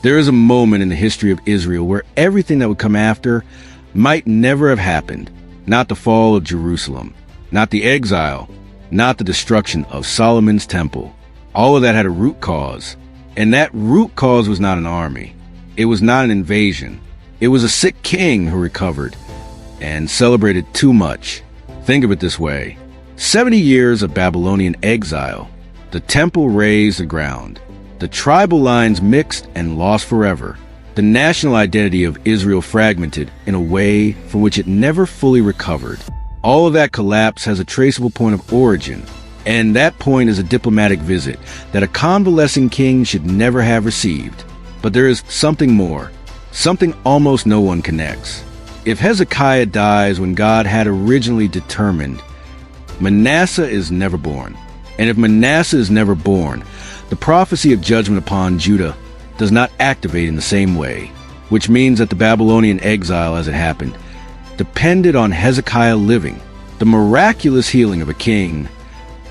There is a moment in the history of Israel where everything that would come after might never have happened. Not the fall of Jerusalem, not the exile, not the destruction of Solomon's temple. All of that had a root cause, and that root cause was not an army. It was not an invasion. It was a sick king who recovered and celebrated too much. Think of it this way. 70 years of Babylonian exile. The temple razed the ground. The tribal lines mixed and lost forever. The national identity of Israel fragmented in a way from which it never fully recovered. All of that collapse has a traceable point of origin, and that point is a diplomatic visit that a convalescing king should never have received. But there is something more, something almost no one connects. If Hezekiah dies when God had originally determined, Manasseh is never born. And if Manasseh is never born, the prophecy of judgment upon Judah does not activate in the same way, which means that the Babylonian exile as it happened depended on Hezekiah living. The miraculous healing of a king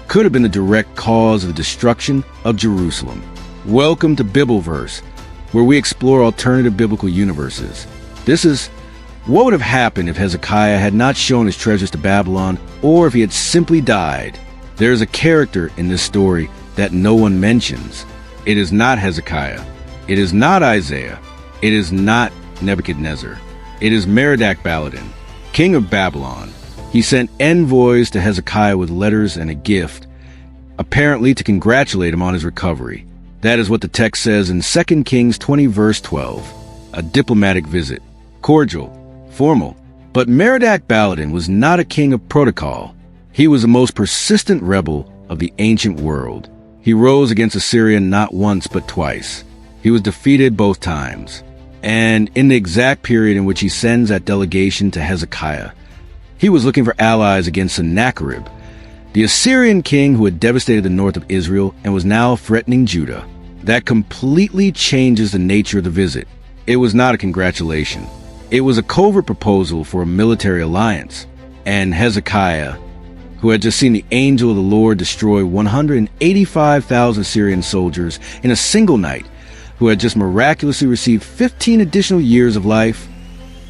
could have been the direct cause of the destruction of Jerusalem. Welcome to BibleVERSE, where we explore alternative biblical universes. This is what would have happened if Hezekiah had not shown his treasures to Babylon, or if he had simply died. There is a character in this story that no one mentions. It is not Hezekiah. It is not Isaiah. It is not Nebuchadnezzar. It is Merodach-Baladan, king of Babylon. He sent envoys to Hezekiah with letters and a gift, apparently to congratulate him on his recovery. That is what the text says in 2 Kings 20 verse 12. A diplomatic visit. Cordial, formal. But Merodach-Baladan was not a king of protocol. He was the most persistent rebel of the ancient world. He rose against Assyria not once but twice. He was defeated both times. And in the exact period in which he sends that delegation to Hezekiah, he was looking for allies against Sennacherib, the Assyrian king who had devastated the north of Israel and was now threatening Judah. That completely changes the nature of the visit. It was not a congratulation. It was a covert proposal for a military alliance. And Hezekiah, who had just seen the angel of the Lord destroy 185,000 Syrian soldiers in a single night, who had just miraculously received 15 additional years of life,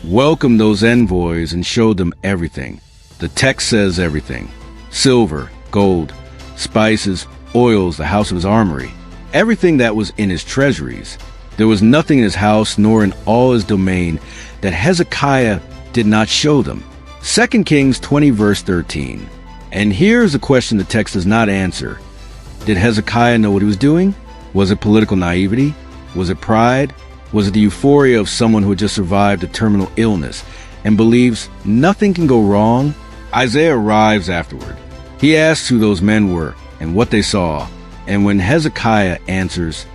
welcomed those envoys and showed them everything. The text says everything. Silver, gold, spices, oils, the house of his armory, everything that was in his treasuries. There was nothing in his house nor in all his domain that Hezekiah did not show them. 2 Kings 20 verse 13. And here's a question the text does not answer. Did Hezekiah know what he was doing? Was it political naivety? Was it pride? Was it the euphoria of someone who had just survived a terminal illness and believes nothing can go wrong? Isaiah arrives afterward. He asks who those men were and what they saw. And when Hezekiah answers,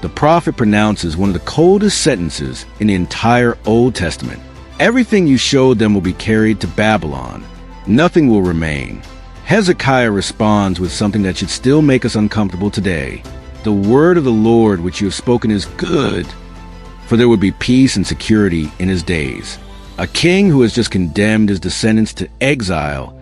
the prophet pronounces one of the coldest sentences in the entire Old Testament. Everything you showed them will be carried to Babylon. Nothing will remain. Hezekiah responds with something that should still make us uncomfortable today. The word of the Lord which you have spoken is good, for there would be peace and security in his days. A king who has just condemned his descendants to exile,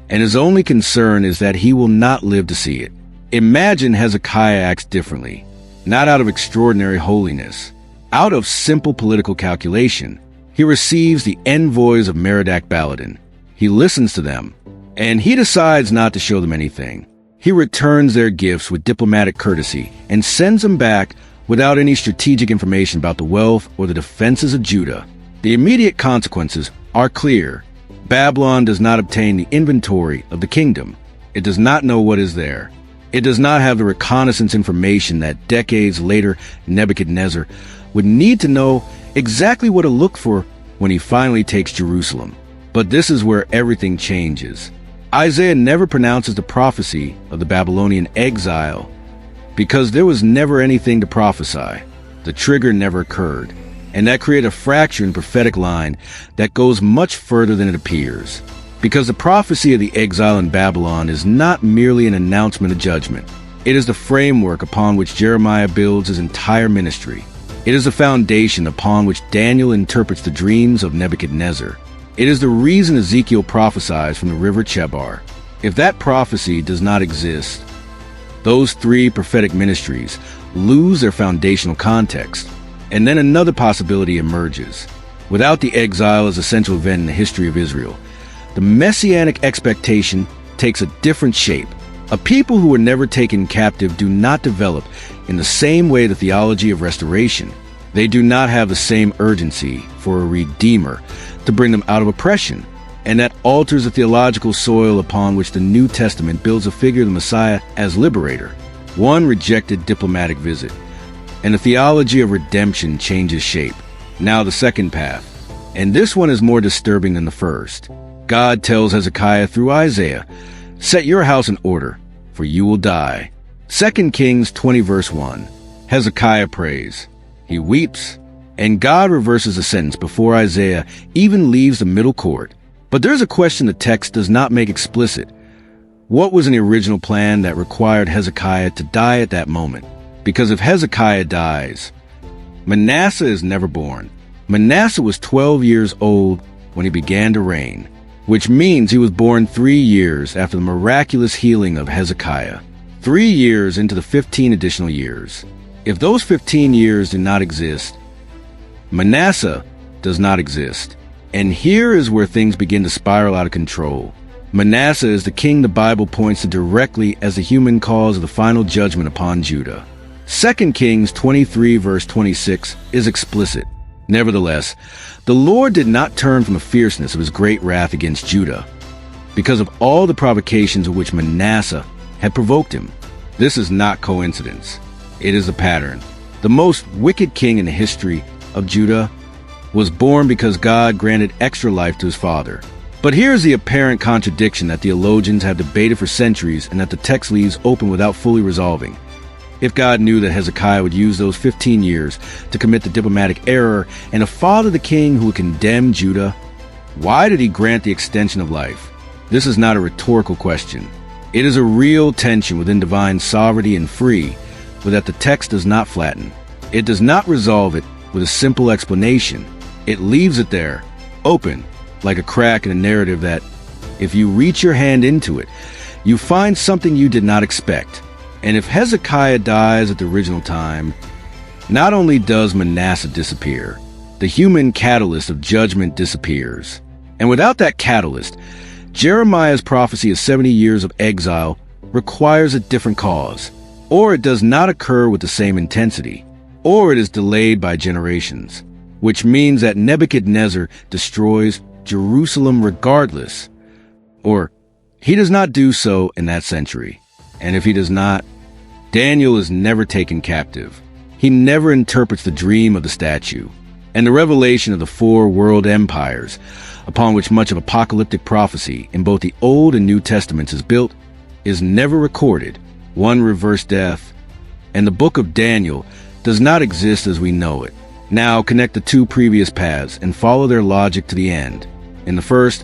and his only concern is that he will not live to see it. Imagine Hezekiah acts differently, not out of extraordinary holiness, out of simple political calculation. He receives the envoys of Merodach-Baladan. He listens to them, and he decides not to show them anything. He returns their gifts with diplomatic courtesy and sends them back without any strategic information about the wealth or the defenses of Judah. The immediate consequences are clear. Babylon does not obtain the inventory of the kingdom. It does not know what is there. It does not have the reconnaissance information that decades later Nebuchadnezzar would need to know exactly what to look for when he finally takes Jerusalem. But this is where everything changes. Isaiah never pronounces the prophecy of the Babylonian exile because there was never anything to prophesy. The trigger never occurred, and that created a fracture in prophetic line that goes much further than it appears. Because the prophecy of the exile in Babylon is not merely an announcement of judgment. It is the framework upon which Jeremiah builds his entire ministry. It is the foundation upon which Daniel interprets the dreams of Nebuchadnezzar. It is the reason Ezekiel prophesies from the river Chebar. If that prophecy does not exist, those three prophetic ministries lose their foundational context. And then another possibility emerges. Without the exile as a central event in the history of Israel, the messianic expectation takes a different shape. A people who were never taken captive do not develop in the same way the theology of restoration. They do not have the same urgency for a redeemer to bring them out of oppression, and that alters the theological soil upon which the New Testament builds a figure of the Messiah as liberator. One rejected diplomatic visit, and the theology of redemption changes shape. Now the second path, and this one is more disturbing than the first. God tells Hezekiah through Isaiah, "Set your house in order, for you will die." 2 Kings 20 verse 1. Hezekiah prays. He weeps, and God reverses the sentence before Isaiah even leaves the middle court. But there's a question the text does not make explicit. What was in the original plan that required Hezekiah to die at that moment? Because if Hezekiah dies, Manasseh is never born. Manasseh was 12 years old when he began to reign, which means he was born 3 years after the miraculous healing of Hezekiah. 3 years into the 15 additional years. If those 15 years do not exist, Manasseh does not exist. And here is where things begin to spiral out of control. Manasseh is the king the Bible points to directly as the human cause of the final judgment upon Judah. 2 Kings 23 verse 26 is explicit. Nevertheless, the Lord did not turn from the fierceness of his great wrath against Judah because of all the provocations of which Manasseh had provoked him. This is not coincidence. It is a pattern. The most wicked king in the history of Judah was born because God granted extra life to his father. But here's the apparent contradiction that theologians have debated for centuries and that the text leaves open without fully resolving. If God knew that Hezekiah would use those 15 years to commit the diplomatic error and to father the king who would condemn Judah, why did he grant the extension of life? This is not a rhetorical question. It is a real tension within divine sovereignty and free, but that the text does not flatten. It does not resolve it with a simple explanation. It leaves it there, open, like a crack in a narrative that, if you reach your hand into it, you find something you did not expect. And if Hezekiah dies at the original time, not only does Manasseh disappear, the human catalyst of judgment disappears. And without that catalyst, Jeremiah's prophecy of 70 years of exile requires a different cause. Or it does not occur with the same intensity, or it is delayed by generations, which means that Nebuchadnezzar destroys Jerusalem regardless, or he does not do so in that century. And if he does not, Daniel is never taken captive. He never interprets the dream of the statue, and the revelation of the 4 world empires, upon which much of apocalyptic prophecy in both the Old and New Testaments is built, is never recorded. One reversed death, and the book of Daniel does not exist as we know it. Now connect the 2 previous paths and follow their logic to the end. In the first,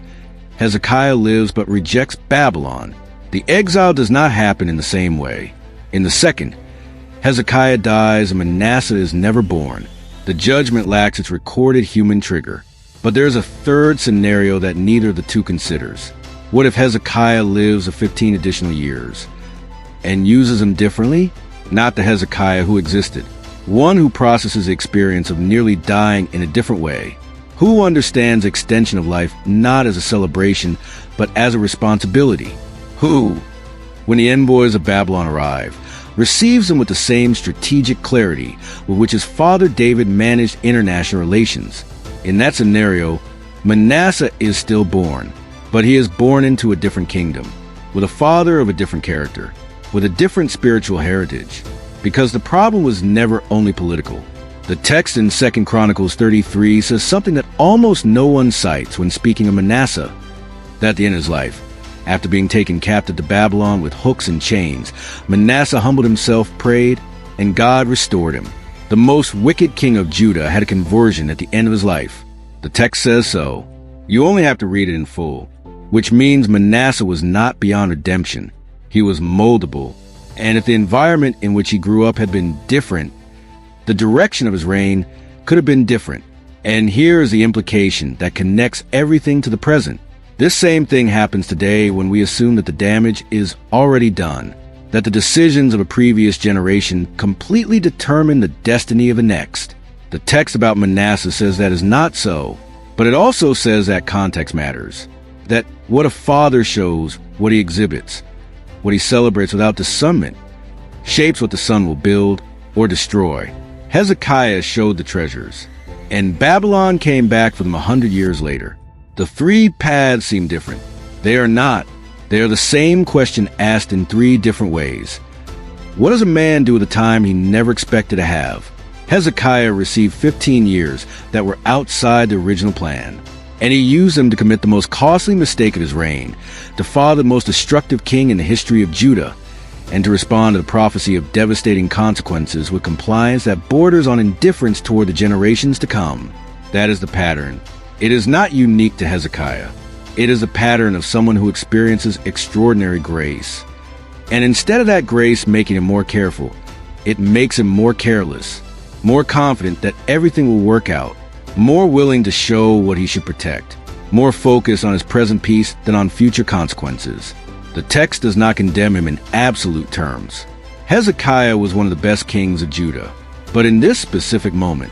Hezekiah lives but rejects Babylon. The exile does not happen in the same way. In the second, Hezekiah dies and Manasseh is never born. The judgment lacks its recorded human trigger. But there is a third scenario that neither of the 2 considers. What if Hezekiah lives the 15 additional years and uses them differently? Not the Hezekiah who existed. One who processes the experience of nearly dying in a different way. Who understands extension of life not as a celebration, but as a responsibility. Who, when the envoys of Babylon arrive, receives them with the same strategic clarity with which his father David managed international relations. In that scenario, Manasseh is still born, but he is born into a different kingdom, with a father of a different character, with a different spiritual heritage, because the problem was never only political. The text in 2 Chronicles 33 says something that almost no one cites when speaking of Manasseh, that at the end of his life, after being taken captive to Babylon with hooks and chains, Manasseh humbled himself, prayed, and God restored him. The most wicked king of Judah had a conversion at the end of his life. The text says so. You only have to read it in full, which means Manasseh was not beyond redemption. He was moldable, and if the environment in which he grew up had been different, the direction of his reign could have been different. And here is the implication that connects everything to the present. This same thing happens today when we assume that the damage is already done, that the decisions of a previous generation completely determine the destiny of the next. The text about Manasseh says that is not so, but it also says that context matters. That what a father shows, what he exhibits, what he celebrates without discernment, shapes what the son will build or destroy. Hezekiah showed the treasures, and Babylon came back for them 100 years later. The three paths seem different. They are not. They are the same question asked in three different ways. What does a man do with the time he never expected to have? Hezekiah received 15 years that were outside the original plan, and he used them to commit the most costly mistake of his reign, to father the most destructive king in the history of Judah, and to respond to the prophecy of devastating consequences with compliance that borders on indifference toward the generations to come. That is the pattern. It is not unique to Hezekiah. It is a pattern of someone who experiences extraordinary grace. And instead of that grace making him more careful, it makes him more careless, more confident that everything will work out, more willing to show what he should protect, more focused on his present peace than on future consequences. The text does not condemn him in absolute terms. Hezekiah was one of the best kings of Judah, but in this specific moment,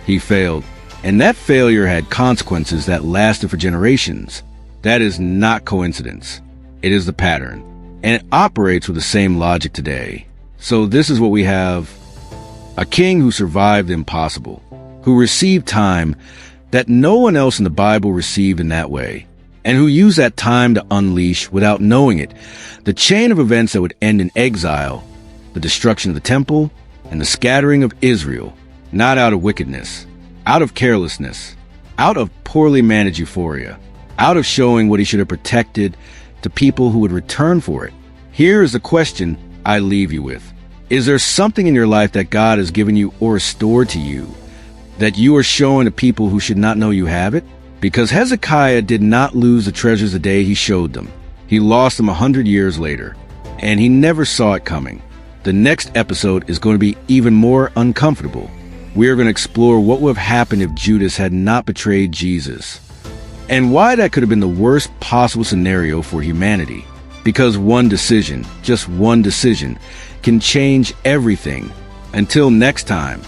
he failed, and that failure had consequences that lasted for generations. That is not coincidence. It is the pattern, and it operates with the same logic today. So this is what we have: a king who survived the impossible, who received time that no one else in the Bible received in that way, and who used that time to unleash, without knowing it, the chain of events that would end in exile, the destruction of the temple, and the scattering of Israel, not out of wickedness, out of carelessness, out of poorly managed euphoria, out of showing what he should have protected to people who would return for it. Here is the question I leave you with. Is there something in your life that God has given you or restored to you that you are showing to people who should not know you have it? Because Hezekiah did not lose the treasures the day he showed them. He lost them 100 years later, and he never saw it coming. The next episode is going to be even more uncomfortable. We are going to explore what would have happened if Judas had not betrayed Jesus, and why that could have been the worst possible scenario for humanity. Because one decision, just one decision, can change everything. Until next time.